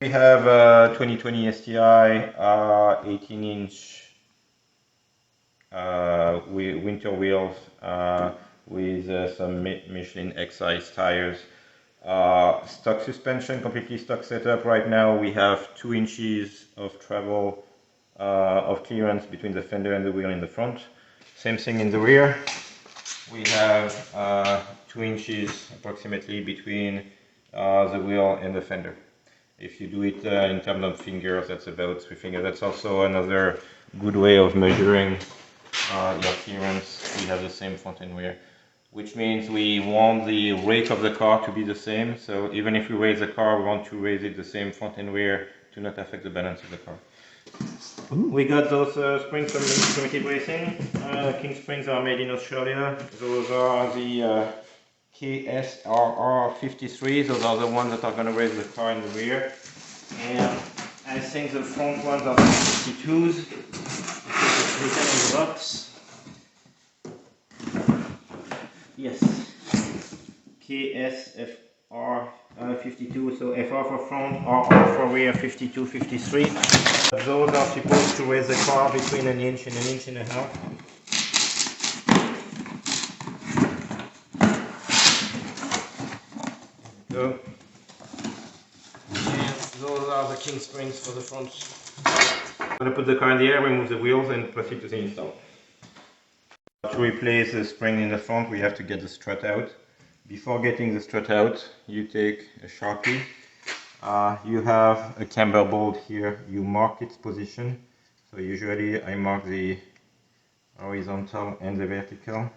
We have a 2020 STi 18-inch winter wheels with some Michelin X-size tires. Stock suspension, completely stock setup. Right now we have 2 inches of travel of clearance between the fender and the wheel in the front. Same thing in the rear. We have 2 inches approximately between the wheel and the fender. If you do it in terms of fingers, that's about 3 fingers. That's also another good way of measuring your clearance. We have the same front and rear, which means we want the rake of the car to be the same. So even if we raise the car, we want to raise it the same front and rear to not affect the balance of the car. We got those springs from Primitive Racing. King Springs are made in Australia. Those are the KSRR53. Those are the ones that are going to raise the car in the rear. And I think the front ones are 52s. Written on the box. Yes. KSFR52. So FR for front, RR for rear, 52, 53. Those are supposed to raise the car between an inch and a half. Go. And those are the King Springs for the front. I'm going to put the car in the air, remove the wheels, and proceed to the install. To replace the spring in the front, we have to get the strut out. Before getting the strut out, you take a Sharpie. You have a camber bolt here. You mark its position. So usually I mark the horizontal and the vertical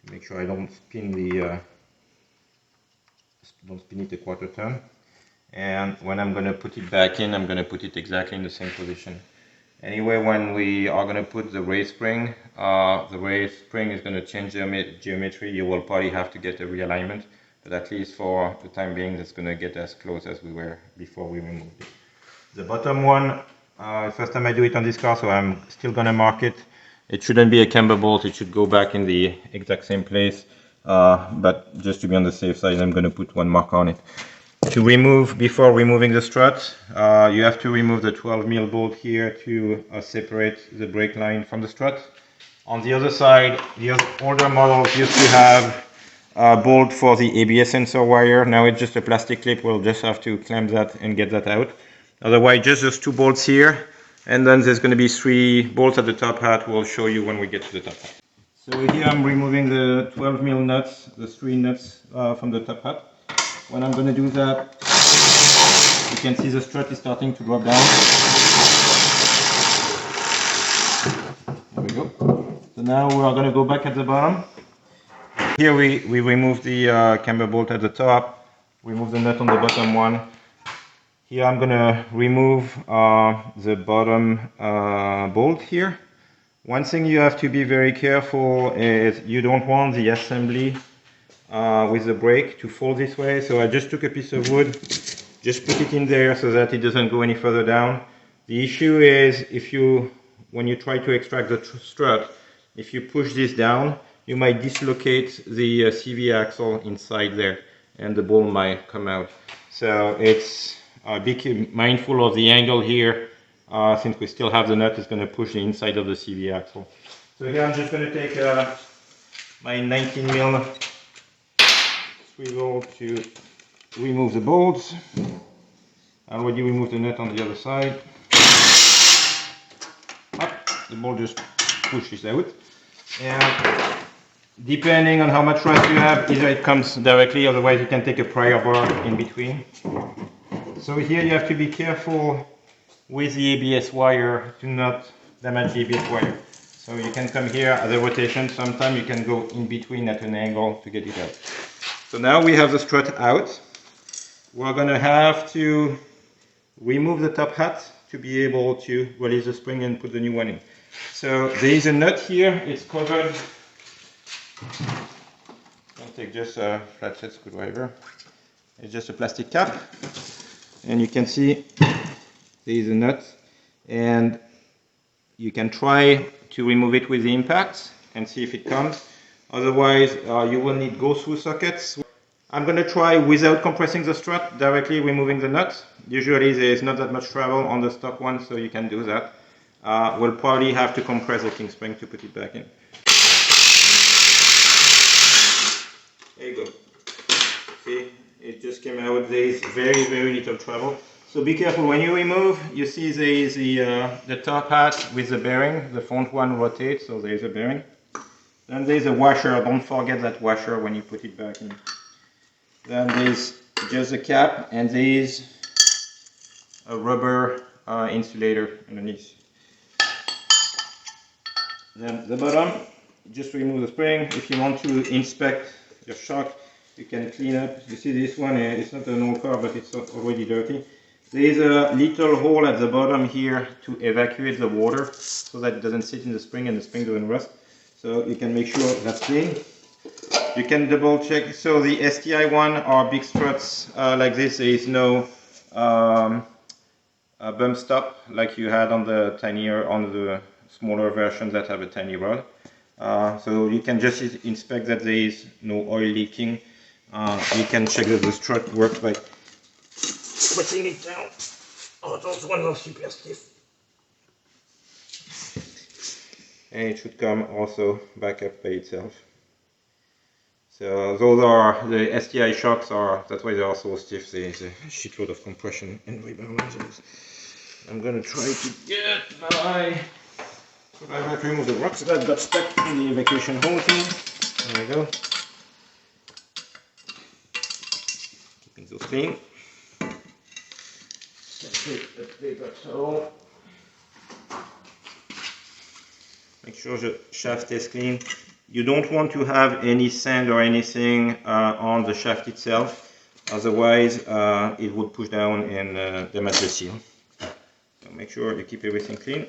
to make sure I don't spin it a quarter turn. And when I'm going to put it back in, I'm going to put it exactly in the same position. Anyway, when we are going to put the race spring is going to change geometry. You will probably have to get a realignment, but at least for the time being, that's going to get as close as we were before we removed it. The bottom one, first time I do it on this car, so I'm still going to mark it. It shouldn't be a camber bolt, it should go back in the exact same place, but just to be on the safe side, I'm going to put one mark on it. To remove, before removing the strut, you have to remove the 12mm bolt here to separate the brake line from the strut. On the other side, the older models used to have a bolt for the ABS sensor wire. Now it's just a plastic clip. We'll just have to clamp that and get that out. Otherwise, just those 2 bolts here, and then there's going to be 3 bolts at the top hat. We'll show you when we get to the top hat. So here I'm removing the 12mm nuts, the 3 nuts from the top hat. When I'm going to do that, you can see the strut is starting to drop down. There we go. So now we are going to go back at the bottom. Here we remove the camber bolt at the top, remove the nut on the bottom one. Here I'm going to remove the bottom bolt here. One thing you have to be very careful is you don't want the assembly with the brake to fall this way. So I just took a piece of wood, just put it in there so that it doesn't go any further down. The issue is when you try to extract the strut, if you push this down, you might dislocate the CV axle inside there and the ball might come out. So it's be mindful of the angle here. Since we still have the nut, it's going to push the inside of the CV axle. So here I'm just going to take my 19mm swivel to remove the bolts. I already removed the nut on the other side. The bolt just pushes out. And depending on how much rust you have, either it comes directly, otherwise you can take a prior bar in between. So here you have to be careful with the ABS wire to not damage the ABS wire. So you can come here at the rotation, sometimes you can go in between at an angle to get it out. So now we have the strut out. We're going to have to remove the top hat to be able to release the spring and put the new one in. So there is a nut here, it's covered. I'll take just a flathead screwdriver. It's just a plastic cap. And you can see there is a nut. And you can try to remove it with the impact and see if it comes. Otherwise, you will need go-through sockets. I'm going to try without compressing the strut, directly removing the nuts. Usually there is not that much travel on the stock one, so you can do that. We'll probably have to compress the King Spring to put it back in. There you go. See, it just came out. There is very, very little travel. So be careful when you remove. You see there is the top hat with the bearing. The front one rotates, so there is a bearing. Then there is a washer. Don't forget that washer when you put it back in. Then there is just the cap, and there is a rubber insulator underneath. Then the bottom, just remove the spring. If you want to inspect your shock, you can clean up. You see this one, it's not an old car, but it's already dirty. There is a little hole at the bottom here to evacuate the water so that it doesn't sit in the spring and the spring doesn't rust. So you can make sure that's clean. You can double check. So the STi one are big struts like this. There is no bump stop like you had on the tinier, on the smaller versions that have a tiny rod. So you can just inspect that there is no oil leaking. You can check that the strut works by putting it down. Oh, those ones are super stiff. And it should come also back up by itself. So those are the STi shocks that's why they are so stiff. There's a shitload of compression and rebound on those. I'm gonna try to get my. I have to remove the rocks that got stuck in the evacuation hole here. There we go. Keeping those clean. Take the paper towel. Make sure the shaft is clean. You don't want to have any sand or anything on the shaft itself, otherwise it would push down and damage the seal. So make sure you keep everything clean.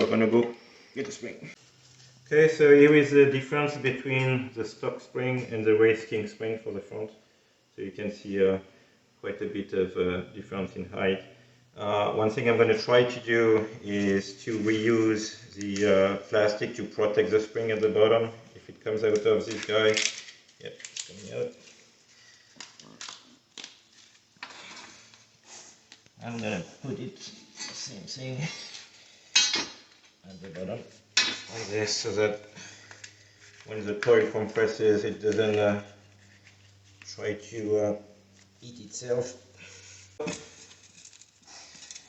We're gonna go get the spring. Okay, so here is the difference between the stock spring and the race King spring for the front. So you can see quite a bit of difference in height. One thing I'm going to try to do is to reuse the plastic to protect the spring at the bottom. If it comes out of this guy, yep, it's coming out. I'm going to put it the same thing at the bottom like this, so that when the coil compresses it doesn't try to eat itself.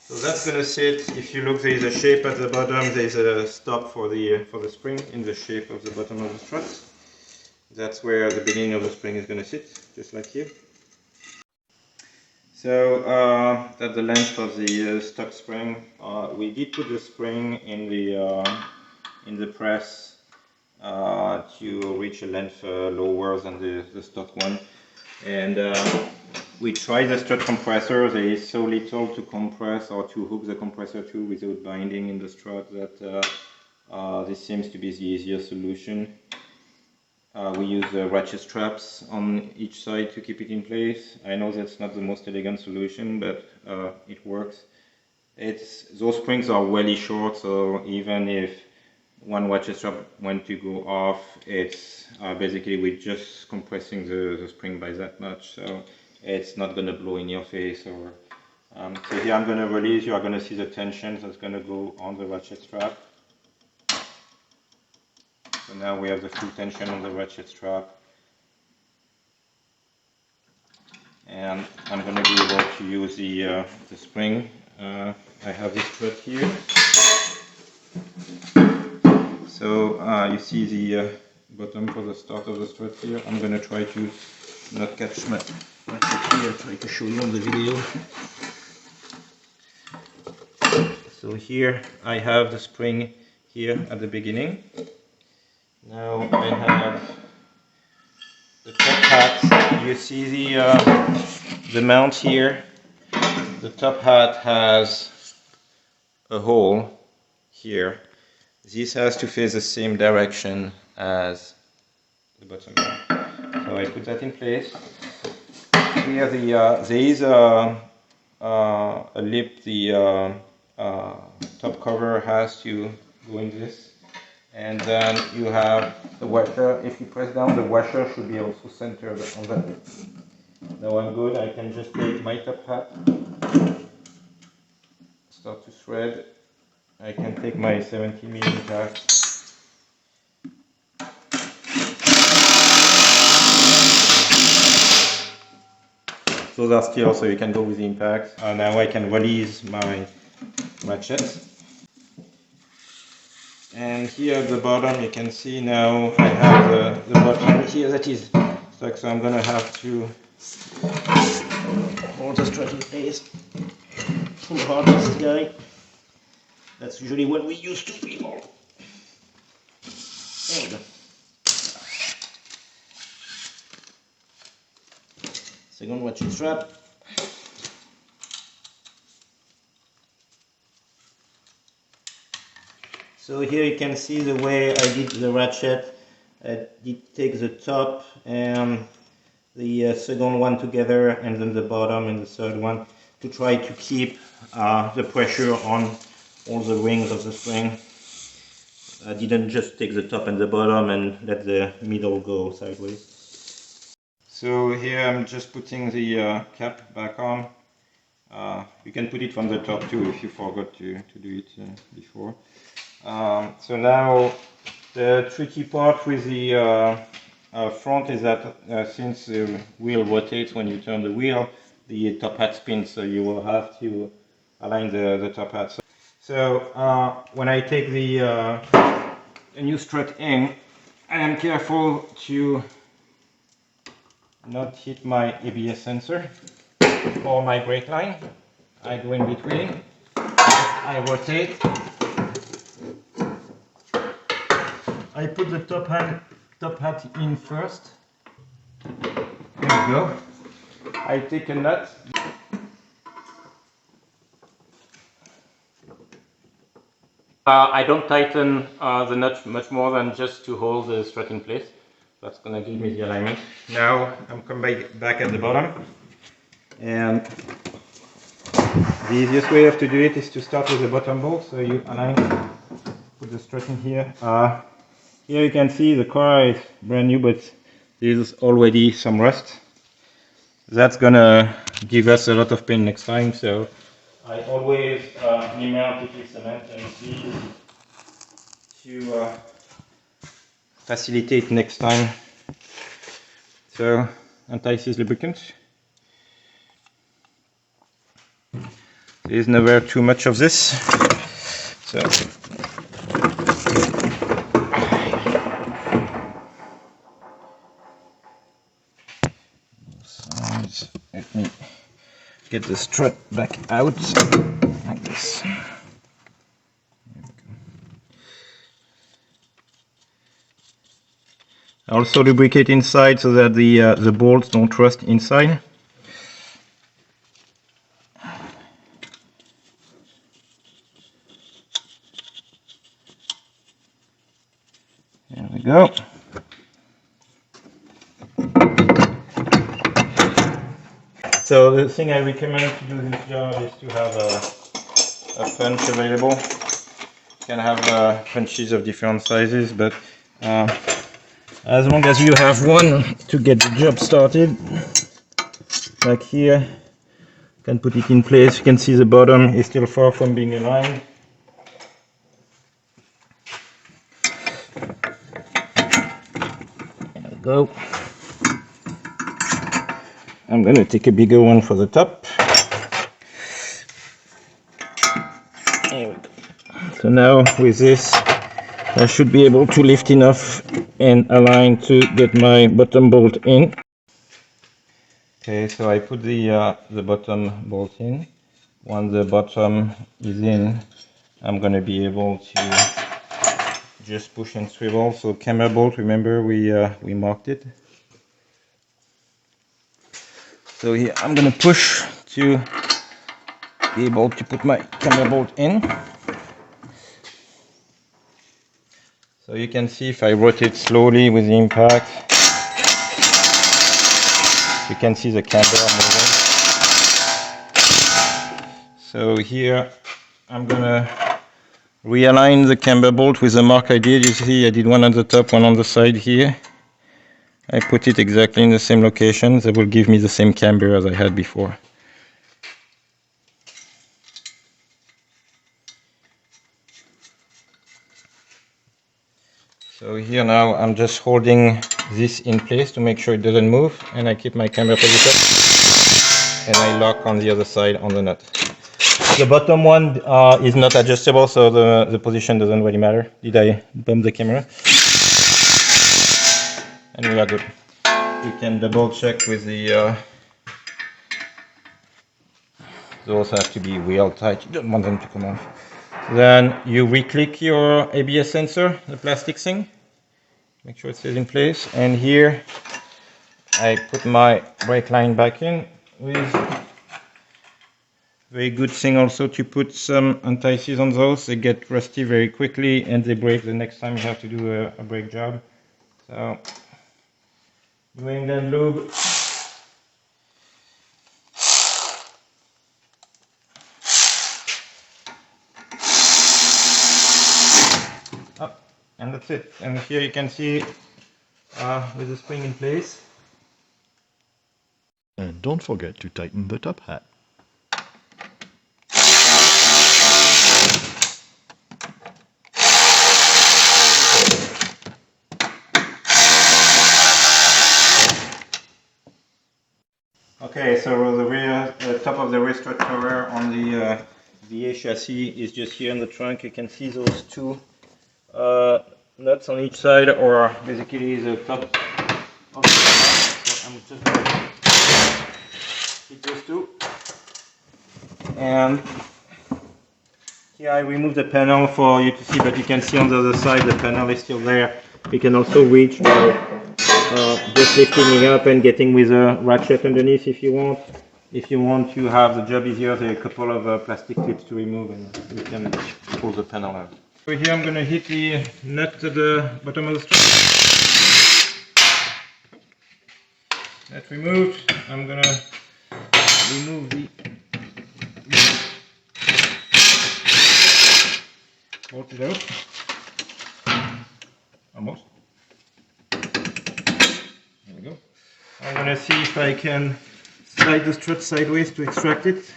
So that's going to sit. If you look, there is a shape at the bottom. There is a stop for the spring in the shape of the bottom of the struts. That's where the beginning of the spring is going to sit, just like here. So that's the length of the stock spring. We did put the spring in the press to reach a length lower than the stock one, and we tried the strut compressor. There is so little to compress or to hook the compressor to without binding in the strut that this seems to be the easier solution. We use ratchet straps on each side to keep it in place. I know that's not the most elegant solution, but it works. Those springs are really short, so even if one ratchet strap went to go off, it's basically we're just compressing the spring by that much, so it's not going to blow in your face. Or so here I'm going to release. You are going to see the tension that's going to go on the ratchet strap. So now we have the full tension on the ratchet strap, and I'm going to be able to use the spring. I have this strut here. So you see the bottom for the start of the strut here. I'm going to try to not catch my ratchet here. I'll try to show you on the video. So here I have the spring here at the beginning. Now I have the top hat. You see the mount here. The top hat has a hole here. This has to face the same direction as the bottom one. So I put that in place. Here there is a lip. The top cover has to go in this. And then you have the washer. If you press down, the washer should be also centered on that. Now I'm good. I can just take my top hat, start to thread. I can take my 17mm tacks. Those are steel, so you can go with the impacts. Now I can release my ratchet. And here at the bottom you can see now I have the bottom here that is stuck, so I'm gonna have to hold the strut in place. Pull hard on this guy. That's usually what we used to people. There we go. Second ratchet strap. So here you can see the way I did the ratchet. I did take the top and the second one together, and then the bottom and the third one, to try to keep the pressure on all the rings of the spring. I didn't just take the top and the bottom and let the middle go sideways. So here I'm just putting the cap back on. You can put it from the top too if you forgot to do it before. So now the tricky part with the front is that since the wheel rotates when you turn the wheel, the top hat spins, so you will have to align the top hat. So when I take the new strut in, I am careful to not hit my ABS sensor or my brake line. I go in between, I rotate, I put the top hat in first. There we go. I take a nut. I don't tighten the nut much more than just to hold the strut in place. That's going to give me the alignment. Now I'm coming back at the bottom, and the easiest way to do it is to start with the bottom bolt. So you align, put the strut in here. Here you can see the car is brand new, but there's already some rust. That's gonna give us a lot of pain next time, so I always remount it with cement and seal to facilitate next time. So anti-seize lubricant. There's never too much of this. So let me get the strut back out like this. Also lubricate inside so that the bolts don't rust inside. There we go. So the thing I recommend to do this job is to have a punch available. You can have punches of different sizes, but as long as you have one to get the job started, like here, you can put it in place. You can see the bottom is still far from being aligned. There we go. I'm going to take a bigger one for the top. There we go. So now with this, I should be able to lift enough and align to get my bottom bolt in. Okay, so I put the bottom bolt in. Once the bottom is in, I'm going to be able to just push and swivel. So camera bolt, remember we marked it. So here I'm going to push to be able to put my camera bolt in. So you can see if I rotate slowly with the impact, you can see the camera moving. So here I'm going to realign the camber bolt with the mark I did. You see I did one on the top, one on the side here. I put it exactly in the same location. That will give me the same camber as I had before. So here now I'm just holding this in place to make sure it doesn't move, and I keep my camber position and I lock on the other side on the nut. The bottom one is not adjustable, so the position doesn't really matter. Did I bump the camera? And we are good. You can double check with the those have to be real tight, you don't want them to come off. Then you re-click your ABS sensor, the plastic thing, make sure it stays in place, and here I put my brake line back in with very good thing also to put some anti-seize on those. They get rusty very quickly and they break the next time you have to do a brake job. So New England lube. And that's it. And here you can see with the spring in place. And don't forget to tighten the top hat. Okay, so the rear top of the rear strut cover on the VA chassis is just here in the trunk. You can see those two nuts on each side, or basically the top of the panel. So I'm just going to hit those two. And here I removed the panel for you to see, but you can see on the other side the panel is still there. You can also reach by just lifting it up and getting with a ratchet underneath if you want. If you want to have the job easier, there are a couple of plastic clips to remove and you can pull the panel out. So here I'm going to hit the nut at the bottom of the strut. That removed. I'm going to remove the bolt it out. Almost. There we go. I'm going to see if I can slide the strut sideways to extract it.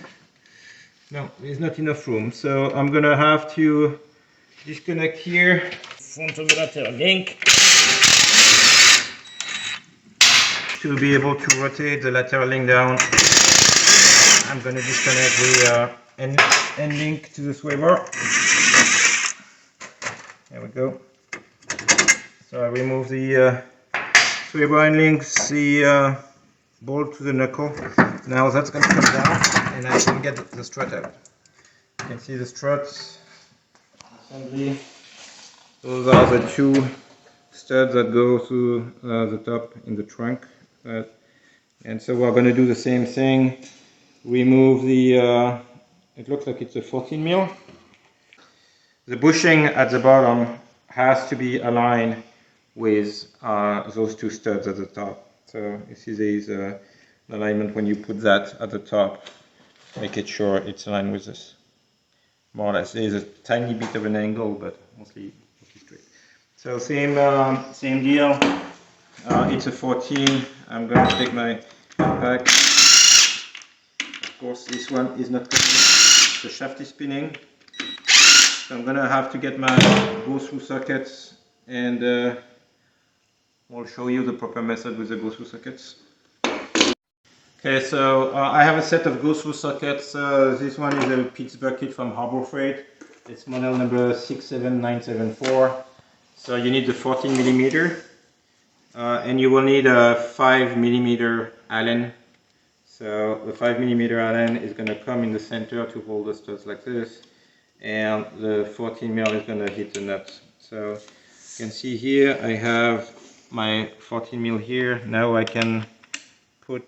No, there's not enough room, so I'm going to have to disconnect here front of the lateral link to be able to rotate the lateral link down. I'm going to disconnect the end link to the swivel. There we go. So I remove the swivel end links, the bolt to the knuckle. Now that's going to come down and I can get the strut out. You can see the struts assembly. Those are the two studs that go through the top in the trunk. And so we're going to do the same thing. Remove the, it looks like it's a 14 mil. The bushing at the bottom has to be aligned with those two studs at the top. So you see there is an alignment when you put that at the top. Make it sure it's aligned with this. More or less. There is a tiny bit of an angle, but mostly straight. So same deal. It's a 14. I'm going to take my pack. Of course, this one is not coming. The shaft is spinning. So I'm going to have to get my go-through sockets, and we'll show you the proper method with the go-through sockets. Okay, so I have a set of go-through sockets. This one is a Pittsburgh kit from Harbor Freight. It's model number 67974. So you need the 14 millimeter, and you will need a 5 millimeter Allen. So the 5 millimeter Allen is going to come in the center to hold the studs like this, and the 14 mil is going to hit the nuts. So you can see here I have my 14 mil here. Now I can put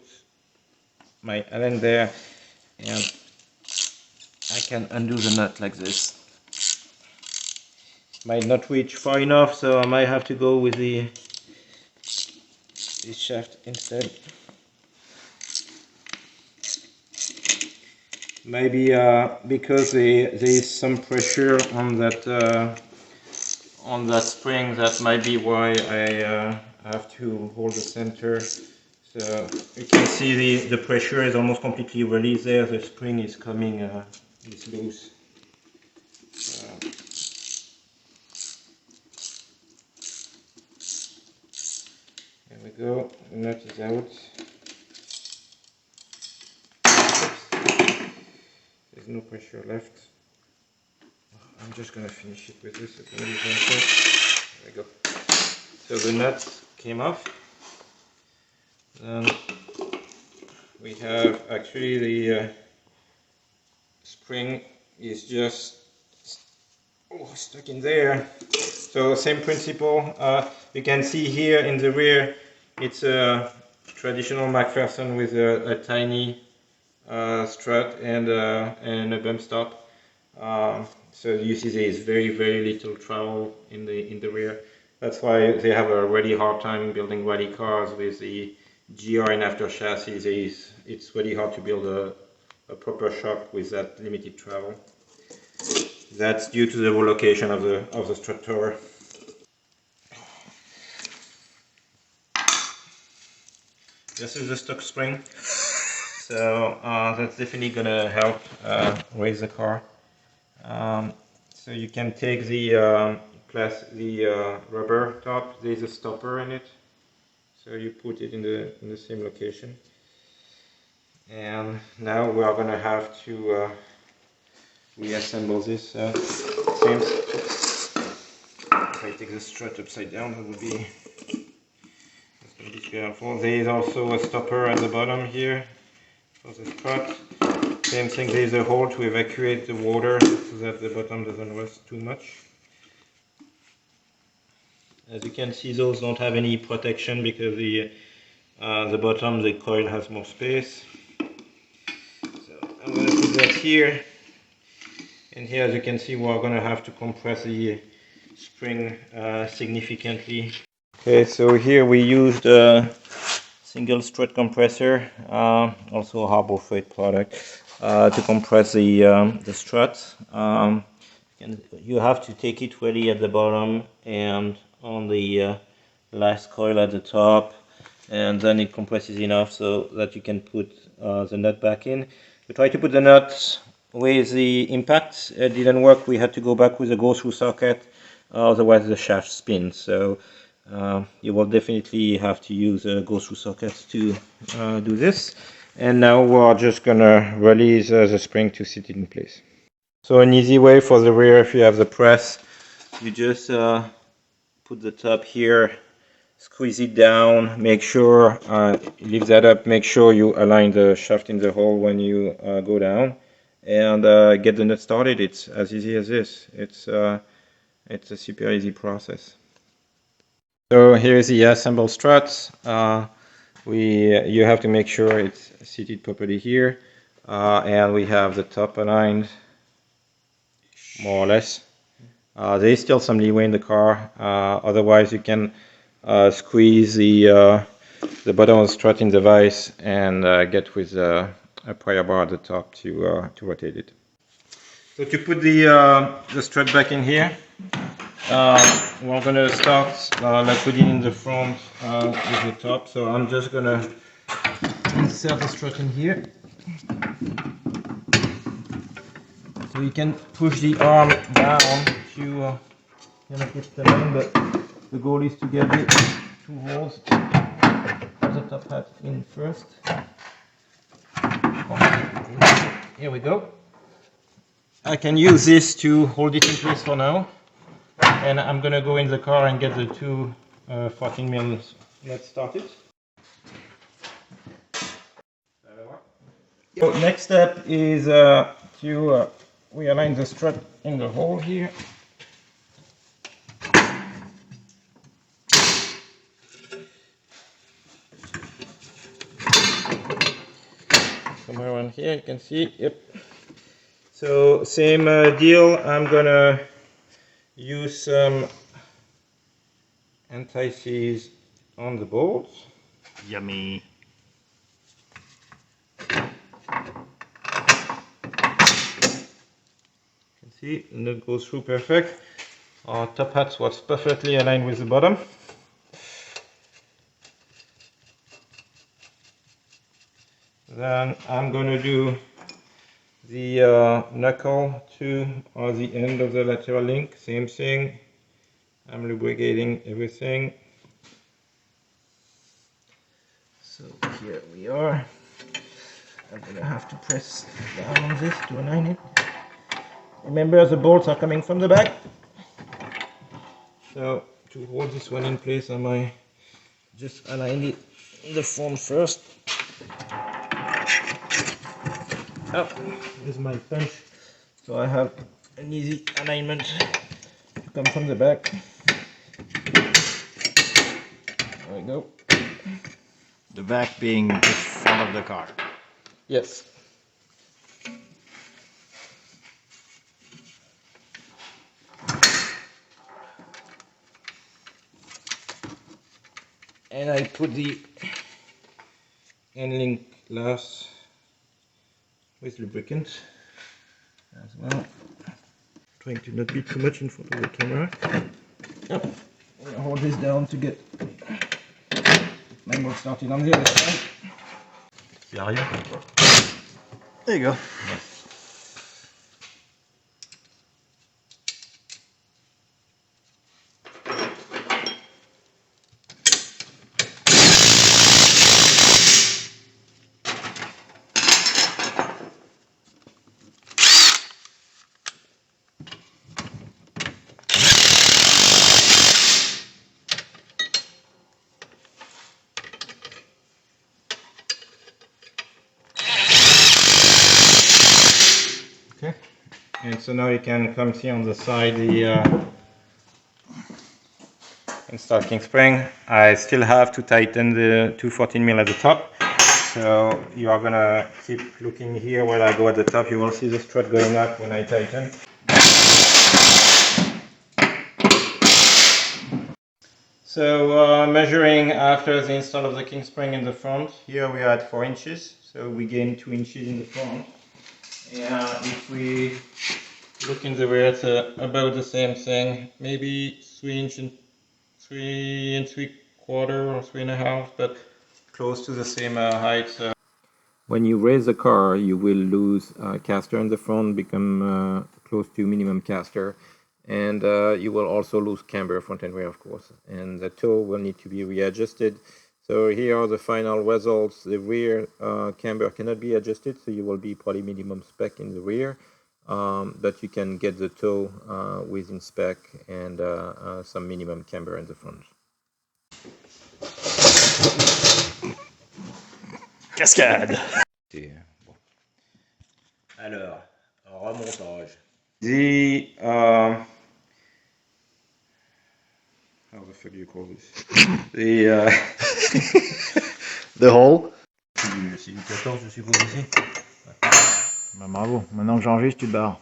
my Allen there and I can undo the nut like this. Might not reach far enough, so I might have to go with this shaft instead. Maybe because there is some pressure on that spring, that might be why I have to hold the center. So you can see the pressure is almost completely released there. The spring is coming, is loose. There we go. The nut is out. Oops. There's no pressure left. I'm just gonna finish it with this. There we go. So the nut came off. Then we have actually the spring is just stuck in there. So same principle. You can see here in the rear, it's a traditional McPherson with a tiny strut and a bump stop. So you see there is very little travel in the rear. That's why they have a really hard time building rally cars with the GR and after chassis. It's really hard to build a proper shock with that limited travel. That's due to the relocation of the strut tower. This is the stock spring, so that's definitely gonna help raise the car. So you can take the rubber top. There's a stopper in it, so you put it in the same location. And now we are gonna have to reassemble this. Same. If I take the strut upside down, that would be. Be careful. There is also a stopper at the bottom here for the strut. Same thing, there is a hole to evacuate the water so that the bottom doesn't rust too much. As you can see, those don't have any protection because the bottom, the coil has more space. So I'm going to put that here. And here, as you can see, we're going to have to compress the spring significantly. Okay, so here we used a single strut compressor, also a Harbor Freight product, to compress the strut. You have to take it really at the bottom and on the last coil at the top, and then it compresses enough so that you can put the nut back in. We tried to put the nut with the impact. It didn't work. We had to go back with a go-through socket, otherwise the shaft spins. So you will definitely have to use a go-through socket to do this. And now we're just gonna release the spring to sit in place. So an easy way for the rear, if you have the press, you just put the top here, squeeze it down, make sure, lift that up, make sure you align the shaft in the hole when you go down, and get the nut started. It's as easy as this. It's a super easy process. So here's the assembled struts. You have to make sure it's seated properly here, and we have the top aligned more or less. There is still some leeway in the car. Otherwise, you can squeeze the bottom of the strut in the vise and get with a pry bar at the top to rotate it. So to put the strut back in here, we're going to start like putting in the front with the top. So I'm just going to insert the strut in here. So you can push the arm down to get the line, but the goal is to get the two holes of the top hat in first. Here we go. I can use this to hold it in place for now, and I'm gonna go in the car and get the two 14 mils. Let's start it. So next step is to realign the strut in the hole here. Somewhere around here, you can see. Yep. So same deal. I'm gonna use some anti-seize on the bolts. Yummy. See, the nut goes through perfect. Our top hat was perfectly aligned with the bottom. Then I'm going to do the knuckle to the end of the lateral link. Same thing. I'm lubricating everything. So here we are. I'm going to have to press down on this to align it. Remember, the bolts are coming from the back. So to hold this one in place, I might just align it in the front first. Oh, this is my punch. So I have an easy alignment to come from the back. There we go. The back being the front of the car. Yes. And I put the end link glass with lubricant as well. Trying to not be too much in front of the camera. Oh, I'm gonna hold this down to get my mold started on the other side. There you go. Okay, and so now you can come see on the side the install King Spring. I still have to tighten the 214mm at the top. So you are gonna keep looking here while I go at the top. You will see the strut going up when I tighten. So measuring after the install of the King Spring in the front, here we are at 4 inches. So we gain 2 inches in the front. And if we look in the rear, it's about the same thing. Maybe 3 inches and 3 3/4 or 3.5, but close to the same height. When you raise the car, you will lose caster in the front, become close to minimum caster, and you will also lose camber front and rear, of course. And the toe will need to be readjusted. So here are the final results. The rear camber cannot be adjusted, so you will be probably minimum spec in the rear, but you can get the toe within spec and some minimum camber in the front. Cascade. Bon. Alors, remontage. How the fuck do you call this? The hole. C'est du 14, je suppose ici. Bah, bravo. Maintenant que j'enregistre, tu te barres.